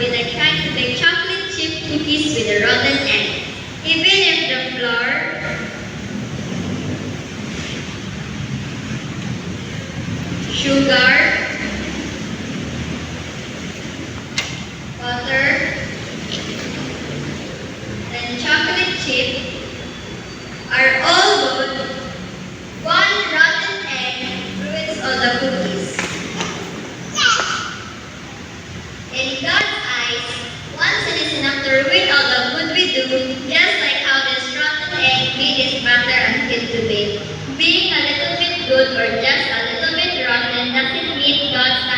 be like trying to bake chocolate chip cookies with a rotten egg. Even if the flour, sugar, butter, and chocolate chip are all good, one rotten egg ruins all the cookies. In God's eyes, one sin is enough to ruin all the good we do, just like how this rotten egg made its batter unfit to bake. Being a little bit good or just a little bit rotten doesn't meet God's